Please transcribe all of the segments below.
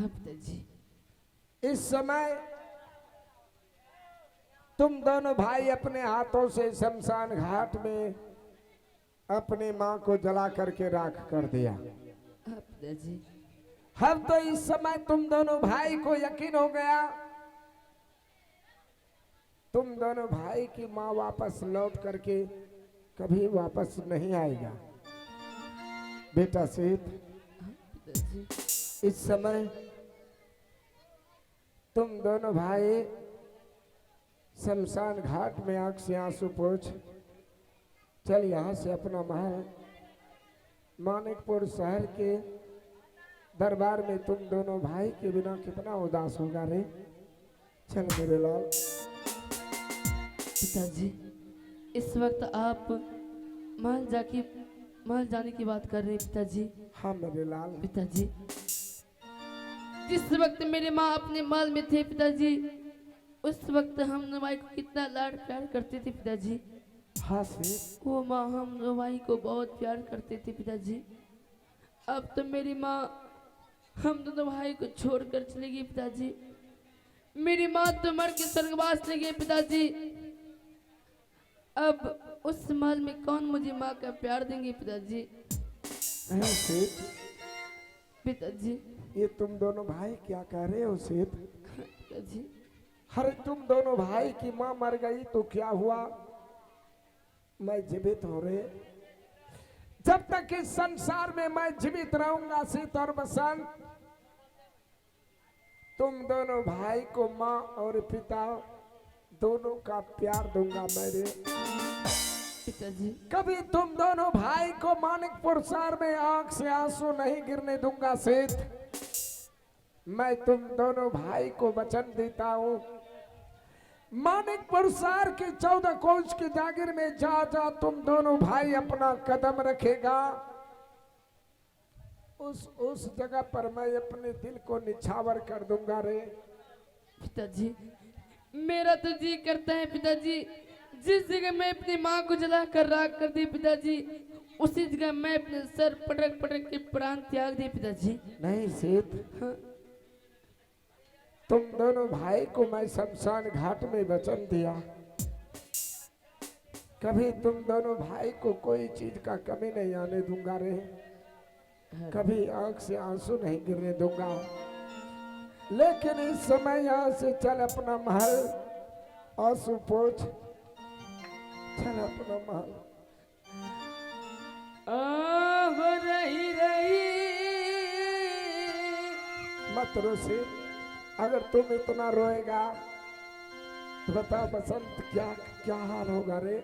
हाँ पिताजी। इस समय तुम दोनों भाई अपने हाथों से शमशान घाट में अपनी मां को जला करके राख कर दिया। हाँ पिताजी। अब तो इस समय तुम दोनों भाई को यकीन हो गया तुम दोनों भाई की मां वापस लौट करके कभी वापस नहीं आएगा। बेटा सीत, हाँ पिताजी। इस समय तुम दोनों भाई शमशान घाट में आंख से आंसू पोंछ चल यहाँ से अपना महल मानिकपुर शहर के दरबार में तुम दोनों भाई के बिना कितना उदास होगा रे। चल मेरे लाल। पिताजी, इस वक्त आप महल जाने की बात कर रहे हैं पिताजी। हाँ मेरे लाल। पिताजी, जिस वक्त मेरे माँ अपने महल में थे पिताजी, उस वक्त हम नुमाई को कितना लाड प्यार करते थे पिताजी। हाँ से वो माँ हम नुमाई को बहुत प्यार करते थे पिताजी। अब तो मेरी माँ हम दोनों भाई को छोड़कर चली गई पिताजी। मेरी माँ तो मर के स्वर्गवास ले गई पिताजी। अब उस महल में कौन मुझे माँ का प्यार देंगे पिताजी। सेठ, पिताजी, ये तुम दोनों भाई क्या कह रहे हो सेठ? पिताजी, अरे तुम दोनों भाई की माँ मर गई तो क्या हुआ, मैं जीवित हो रहे। जब तक इस संसार में मैं जीवित रहूंगा सीत और बसंत, तुम दोनों भाई को माँ और पिता दोनों का प्यार दूंगा मेरे पिताजी। कभी तुम दोनों भाई को मानिकपुर शहर में आंख से आंसू नहीं गिरने दूंगा सेठ। मैं तुम दोनों भाई को वचन देता हूं, मानिकपुर शहर के 14 कोस की जागीर में जा जा तुम दोनों भाई अपना कदम रखेगा, उस जगह पर मैं अपने दिल को निछावर कर दूंगा रे। पिताजी, मेरा तो जी करता है पिताजी, जिस जगह मैं अपनी माँ को जला कर राख कर दी पिताजी, उसी जगह मैं अपने सर पटक पटक के प्राण त्याग दे पिताजी। नहीं सेठ, हाँ। तुम दोनों भाई को मैं शमशान घाट में वचन दिया, कभी तुम दोनों भाई को कोई चीज का कमी नहीं आने दूंगा रे, कभी आंख से आंसू नहीं गिरने दूंगा। लेकिन इस समय यहाँ से चल अपना महल आंसू पोंछ, चल अपना महल। हो रही रही मत रो से, अगर तुम इतना रोएगा तो बता बसंत क्या क्या हाल होगा रे।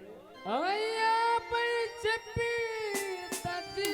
आया पर चपी ताजी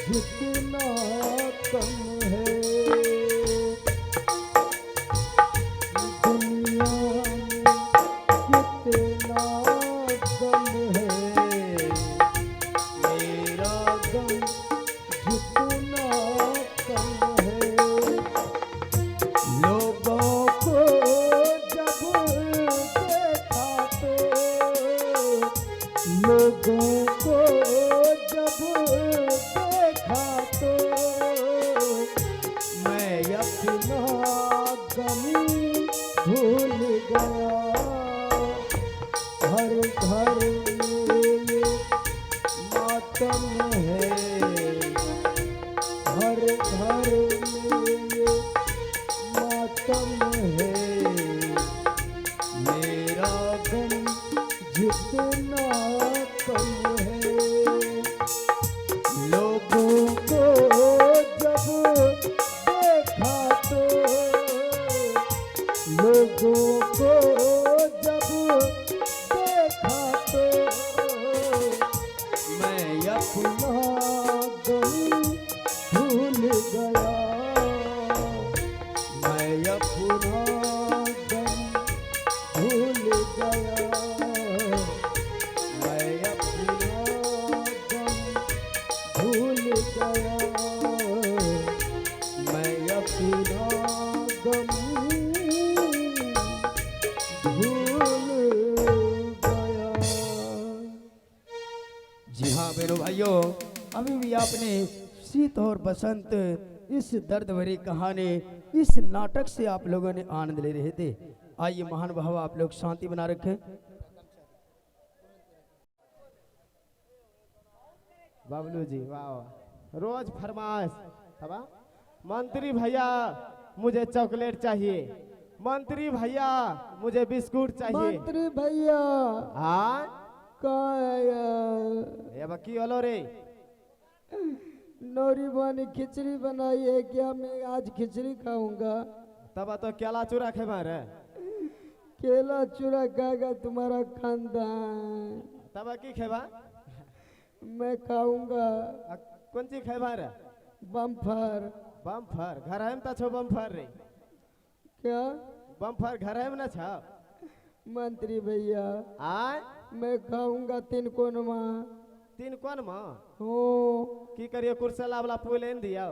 जितना कम है दुनिया में, कितना गम है मेरा गम जितना कम है। लोगों को जब देखा तो, लोगों को जब देखा तो मैं अपना गम भूल गया। हर घर में मातम है, हर घर में मातम है मेरा गम जितना कम है। लोगों को जब देखा तो, लोगों को जब देखा तो मैं अपना गम भूल गया। मैं अपना गम भूल गया। मैं अपना गम भूल गया। मैं अपना गम भूल गया। जी हाँ मेरे भाइयों, अभी भी आपने शीत और बसंत इस दर्द भरी कहानी, इस नाटक से आप लोगों ने आनंद ले रहे थे। आइए महान भाव आप लोग शांति बना रखें। बबलू जी वाह, रोज फरमाइश हवा। मंत्री भैया मुझे चॉकलेट चाहिए, मंत्री भैया मुझे बिस्कुट चाहिए। मंत्री भैया हाँ कहाँ आया? ये बकी होलो रे। नौरी बानी खिचड़ी बनाई है क्या? मैं आज खिचड़ी खाऊंगा। तब तो केला चूरा खे मारे। केला चूरा खाएगा तुम्हारा खानदान। तब की खेबा? मैं खाऊंगा कौन चीज खेबा रे? बम्फर। बम्फर घर है तो छो बम्फर रे। क्या? बम्फर घर है ना छो? मंत्री भैया आय मैं खाऊंगा तीन कोनमा। तीन कौन माँ हो की करिए कुर्सला वाला पुल इन दिया।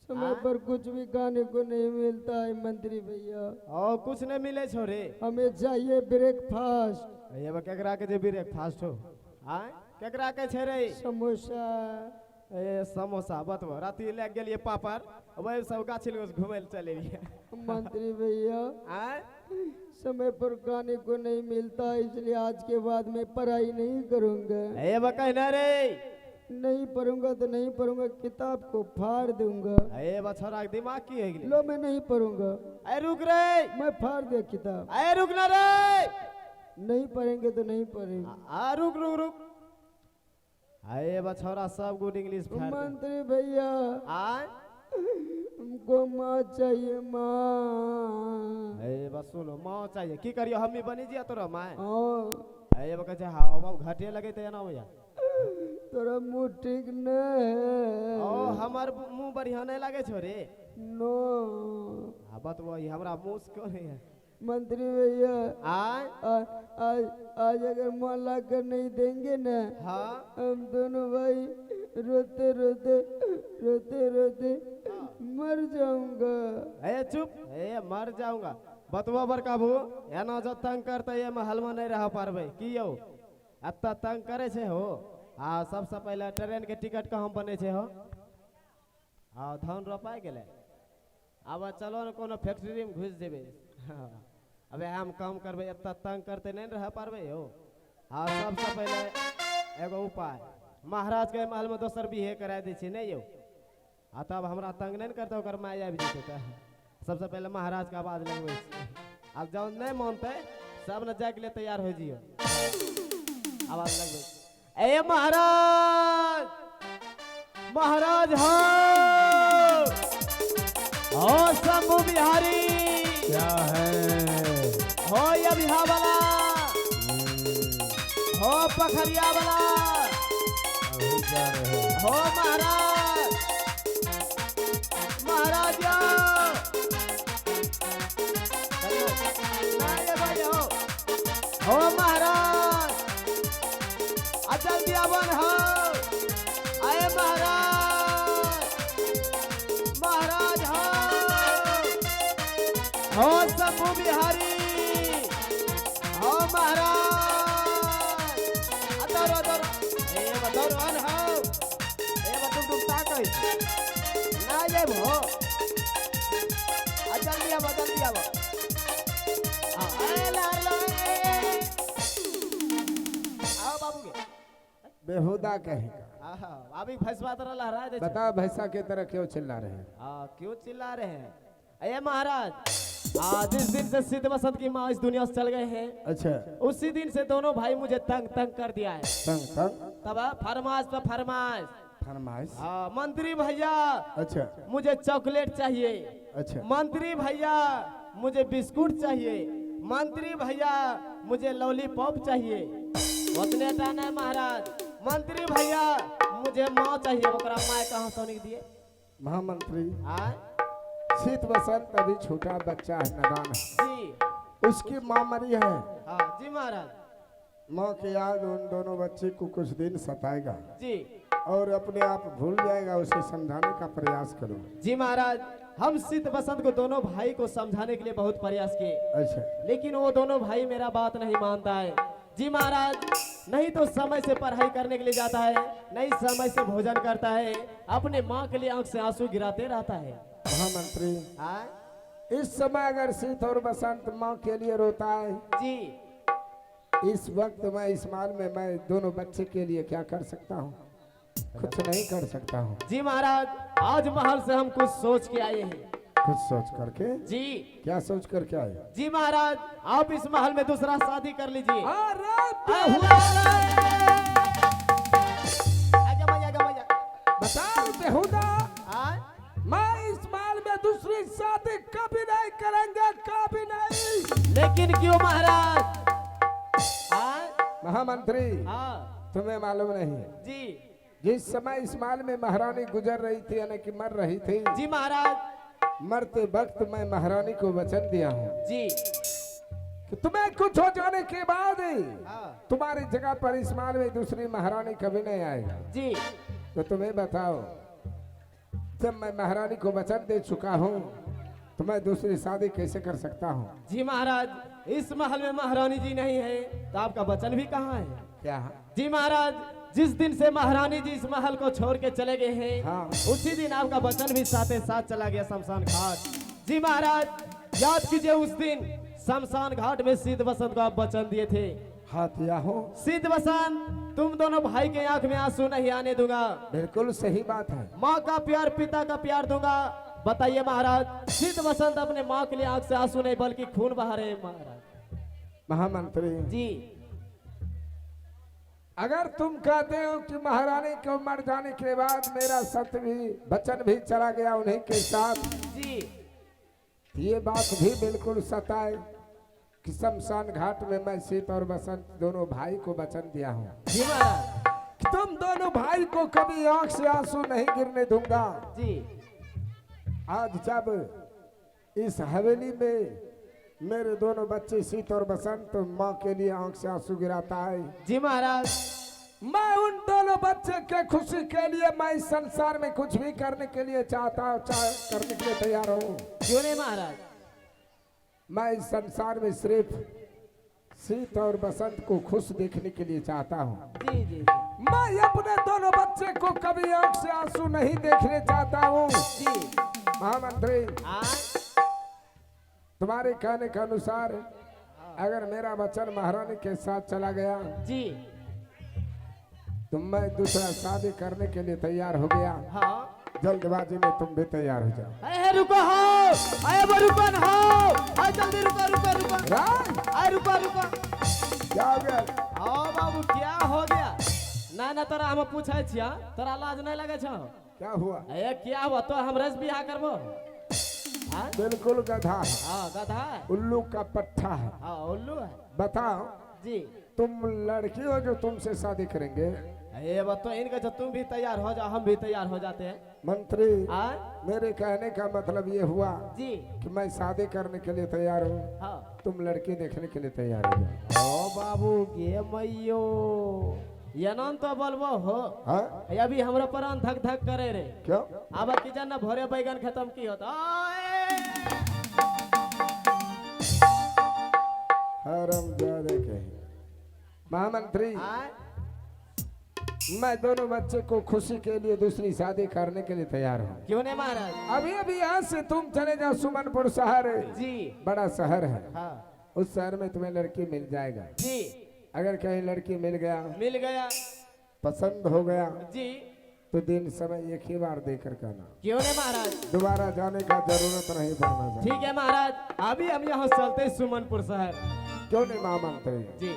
समय पर कुछ भी खाने को नहीं मिलता है मंत्री भैया। और कुछ नहीं मिले छो रे। हमें चाहिए ब्रेकफास्ट। ये केकरा के जे ब्रेकफास्ट हो? आय केकरा के छे रे? समोसा। ए समोसा बतबो राती ले गेलिए पापड़, वही सब गाछी लग घूमे ले चले लिए। मंत्री भैया आय समय पर खाने को नहीं मिलता, इसलिए आज के बाद मैं पढ़ाई नहीं करूंगा। ए कहना रे। नहीं पढ़ूंगा तो नहीं पढ़ूंगा, किताब को फाड़ दूंगा। ए बछड़ा के दिमाग की है गेली? लो मैं नहीं पढ़ूंगा। ए रुक रे। मैं फाड़ दे किताब। ए रुक ना रे। नहीं पढ़ेंगे तो नहीं पढ़ेंगे। आ रुक रुक रुक। ए बछड़ा सब गुड इंग्लिश फाड़ दे। मंत्री भैया आय हमको माँ चाहिए माँ। ए बस सुनो माँ चाहिए की करियो? हमी बनी जिया तोरा माँ। हाँ ए बका जे हां अब घाटे लगे त ना भैया। तोरा मुँह ठीक नहीं है। ओ हमर मुंह बढ़िया नहीं लागे छो रे। नो आ बतबो ई हमरा मुंह से क्यों नहीं है? मंत्री भैया आय आज आज अगर माँ ला कर नहीं देंगे ना, हाँ हम दोनों भाई रोते रोते रोते रोते मर जाऊंगा। ए चुप। ए मर जाऊंगा बतबो बड़का भू। एना जो तंग करते ये महल में नहीं रह पारबे की यो? अत्ता तंग करे छे हो। आ सबसे पहले ट्रेन के टिकट कहाँ बने छे हो? आ धान रोपाई गेले। अब चलो न कोनो फैक्ट्री में घुस जेबे। अबे हम काम करबे, इतना तंग करते नहीं रह पारबे हो। आ सबसे पहले एगो उपाय, महाराज के महल में दोसर बिहे करा दी छी नहीं यो। आ तब हमरा तंग नहीं करते ओकर माय आबि जेते त सबसे पहले महाराज के आवाज लगबै छी। अब जब नहीं मानते सब न जाए के लिए तैयार हो जियो। आवाज लगबै ए महाराज महाराज हो ओ शंभु बिहारी। क्या है? हो या बिहा वाला हो पखरिया वाला जा रहे हैं। हो महाराज, महाराज जाओ। ना ये भाई हो महाराज, जल्दी आवन हो। आए महाराज, महाराज हो शंभू बिहारी, हो महाराज। अदर अदर ए बदर अन हो ए बतुम डुबता कहि ना ये भो। जल्दी आव ए लार लो आओ बाबू के बेहुदा कहेगा। आहा अभी भैंसवा तरह लहरा दे। बताओ भैंसा की तरह क्यों चिल्ला रहे हैं? क्यों चिल्ला रहे हैं? अये महाराज, जिस दिन से सिद्ध बसंत की माँ इस दुनिया से चल गए हैं, अच्छा, उसी दिन से दोनों भाई मुझे तंग तंग कर दिया है। तंग तंग तब फरमाइश पे फरमाइश। फरमाइश। मंत्री भैया अच्छा मुझे चॉकलेट चाहिए, अच्छा, मंत्री भैया मुझे बिस्कुट चाहिए, मंत्री भैया मुझे लॉलीपॉप चाहिए। उतने टाइम है महाराज, मंत्री भैया मुझे माँ चाहिए। ओकरा माँ कहाँ सोने दिए? महामंत्री आय शीत बसंत अभी छोटा बच्चा है, नादान है, जी। उसकी माँ मरी है। हाँ जी महाराज, माँ की याद उन दोनों बच्चे को कुछ दिन सताएगा जी और अपने आप भूल जाएगा। उसे समझाने का प्रयास करो। जी महाराज, हम शीत बसंत को दोनों भाई को समझाने के लिए बहुत प्रयास किए, अच्छा, लेकिन वो दोनों भाई मेरा बात नहीं मानता है। जी महाराज, नहीं तो समय से पढ़ाई करने के लिए जाता है, नहीं समय से भोजन करता है, अपने माँ के लिए आंख से आंसू गिराते रहता है। महामंत्री आय इस समय अगर शीत और बसंत माँ के लिए रोता है, जी इस वक्त मैं इस माल में मैं दोनों बच्चे के लिए क्या कर सकता हूँ? कुछ नहीं कर सकता हूँ। जी महाराज, आज महल से हम कुछ सोच के आए हैं। कुछ सोच करके? जी क्या सोच करके आए? जी महाराज, आप इस महल में दूसरा शादी कर लीजिए। बताओ बेहुदा, आय मैं इस माल में दूसरी शादी कभी नहीं करेंगे, कभी नहीं। लेकिन क्यों महाराज? आय महामंत्री हाँ तुम्हें मालूम नहीं है, जी जिस समय इस माल में महारानी गुजर रही थी यानी कि मर रही थी, जी महाराज, मरते वक्त मैं महारानी को वचन दिया हूँ जी कि तुम्हें कुछ हो जाने के बाद हाँ तुम्हारी जगह पर इस माल में दूसरी महारानी कभी नहीं आएगा। जी तो तुम्हें बताओ, जब मैं महारानी को वचन दे चुका हूँ तो मैं दूसरी शादी कैसे कर सकता हूँ? जी महाराज, इस महल में महारानी जी नहीं है तो आपका वचन भी कहाँ है? क्या? जी महाराज, जिस दिन से महारानी जी इस महल को छोड़ के चले गए हैं, हाँ। उसी दिन आपका वचन भी साथ साथ चला गया शमशान घाट। जी महाराज, याद कीजिए उस दिन शमशान घाट में सिद्ध बसंत को आप वचन दिए थे। हाँ दिया हो। सिद्ध बसंत, तुम दोनों भाई के आंख में आंसू नहीं आने दूंगा, बिल्कुल सही बात है। माँ का प्यार पिता का प्यार दूंगा। बताइए महाराज, सिद्ध बसंत अपने माँ के लिए आंख से आंसू नहीं बल्कि खून बहा रहे हैं महाराज। महामंत्री जी अगर तुम कहते हो कि महारानी को मर जाने के बाद मेरा सत्य भी वचन भी चला गया उन्हीं के साथ, जी ये बात भी बिल्कुल सच है कि शमशान घाट में मैं शीत और बसंत दोनों भाई को वचन दिया हूँ जी महाराज, कि तुम दोनों भाई को कभी आंख से आंसू नहीं गिरने दूंगा। जी आज जब इस हवेली में मेरे दोनों बच्चे शीत और बसंत माँ के लिए आंख से आंसू गिराता है, जी महाराज, मैं उन दोनों बच्चे के खुशी के लिए मैं इस संसार में कुछ भी करने के लिए करने के लिए तैयार हूँ। क्यों नहीं महाराज? मैं इस संसार में सिर्फ शीत और बसंत को खुश देखने के लिए चाहता हूँ। जी जी मैं अपने दोनों बच्चे को कभी आंख से आंसू नहीं देखने चाहता हूँ। जी महामंत्री हाँ तुम्हारे कहने के अनुसार अगर मेरा वचन महारानी के साथ चला गया जी तो मैं दूसरा शादी करने के लिए तैयार हो गया। हाँ, जल्दबाजी में तुम भी तैयार हो जाओ। अरे रुको हो, अरे वो रुको न हो, अरे जल्दी रुको रुको रुको, राज अरे रुको रुको। क्या हो गया? ओ बाबू क्या हो गया? ना ना तोरा हम पूछे छिया, तोरा लाज नहीं लगे छो? क्या हुआ? ए क्या हुआ? तो हम रस बियाह करबो? हाँ बिल्कुल गधा है, हाँ गधा है, उल्लू का पट्टा है। हाँ उल्लू है। बताओ जी तुम लड़की हो जो तुमसे शादी करेंगे? ये बात तो इनका जब तुम भी तैयार हो जाओ हम भी तैयार हो जाते हैं। मंत्री हाँ मेरे कहने का मतलब ये हुआ जी कि मैं शादी करने के लिए तैयार हूँ, हाँ। तुम लड़की देखने के लिए तैयार हो जाओ। ओ बाबू गे मैयो ये नाम तो बोलबो हो। हाँ अभी हमरा प्राण धक धक करे रे। क्यों? अब की जान भोरे बैगन खत्म की होता। हरामजादे कहीं। महामंत्री मैं दोनों बच्चे को खुशी के लिए दूसरी शादी करने के लिए तैयार हूँ। क्यों नहीं महाराज? अभी अभी यहाँ से तुम चले जाओ सुमनपुर शहर, जी बड़ा शहर है, हाँ उस शहर में तुम्हें लड़की मिल जाएगा। जी अगर कहीं लड़की मिल गया पसंद हो गया जी तो दिन समय एक ही बार देकर कहना, क्यों नहीं महाराज? दोबारा जाने का जरूरत नहीं पड़ना चाहिए। ठीक है महाराज, अभी हम यहाँ चलते हैं सुमनपुर शहर। क्यों नहीं महामंत्री? जी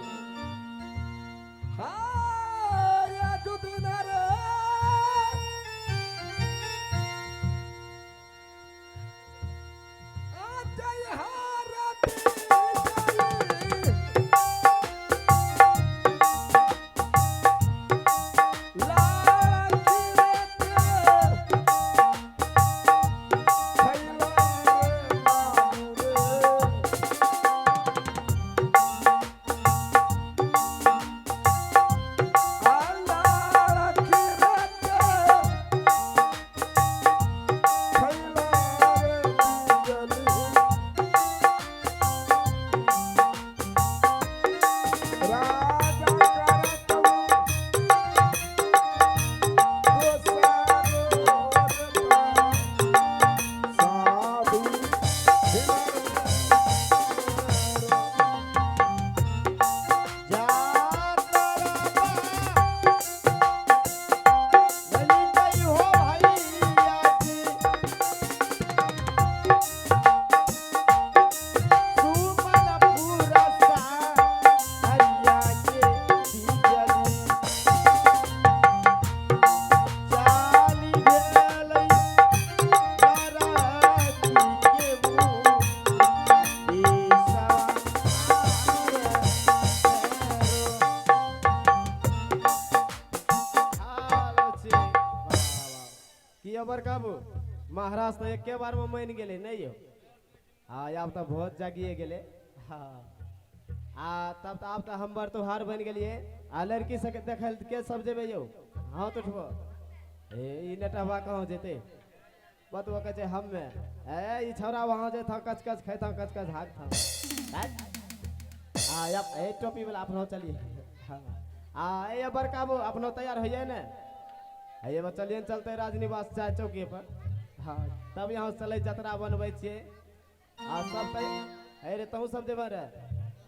महाराज तो एक के बार में मान गए नहीं हो। हाँ अब तो बहुत जागिए गए। हाँ तब तो आप तो हम बार तो हार बन गए। आ लड़की से देख के सब जेबे यो हाँ तो उठबो ए नेटवा कहाँ जेते बतवा कहे हम में ए छौरा वहाँ जे था कच कच खेता कच कच हाथ था। हाँ अब ए टोपी वाला अपना चलिए। हाँ ये बड़का वो अपना तैयार होइए ना ये बा चलिए चलते राजनिवास चाय चौकी पर। हाँ तब यहाँ चले जतरा बनबै छे आ सब अरे तहु सब देवर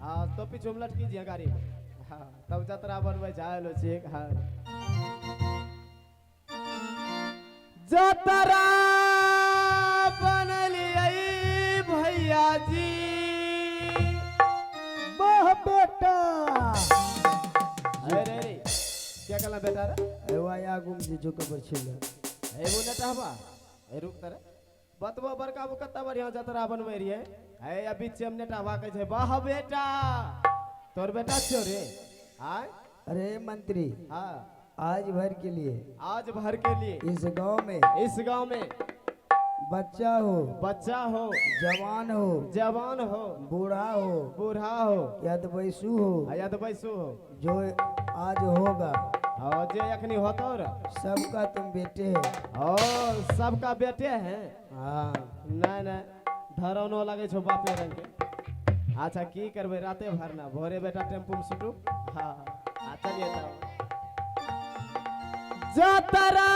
हाँ टोपी चुमलट कीजिए गाड़ी में। हाँ तब जतरा बनबै जालो छे। हाँ जतरा बनलिए भैया जी वाह बेटा। अरे रे क्या कहला बेटा रे वाया गुम जी जो कबर छिल ए वो नटहबा ए रुक तरे बतबो बड़का वो कत्ता बढ़िया जतरा बनबै रिए ए अभी चेम नेटहबा कहै छै वाह बेटा तोर बेटा छियो रे। हां अरे मंत्री हां आज भर के लिए इस गांव में बच्चा हो जवान हो बूढ़ा हो या तो बैसू हो जो आज होगा और जे अखनी होतो रे सबका तुम बेटे है। ओ सबका बेटे हैं। हाँ नहीं नहीं धरौनो लगे छो बापे रंग के। अच्छा की करबे राते भरना भोरे बेटा टेम्पू में सुटू। हाँ चलिए तब जतरा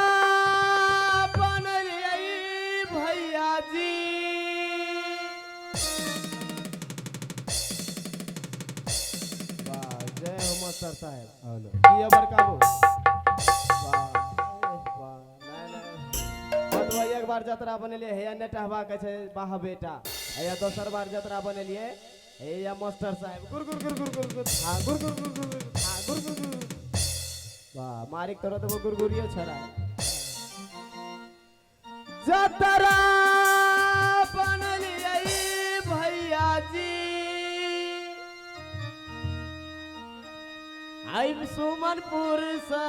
बनलिए भैया जी वाह जय हो मास्टर साहब किया बरकाबू वाह नहीं एक बार जतरा बनलिए हे नेटहबा कहे छै वाह बेटा या दोसर बार जतरा बनलिए हे या मास्टर साहब गुर गुर गुर गुर गुर गुर हां गुर गुर गुर गुर गुर हां गुर गुर गुर वाह मारिक तोरा तो वो गुरगुरियो छड़ा जतरा बनलिए भैया जी आई सुमनपुर से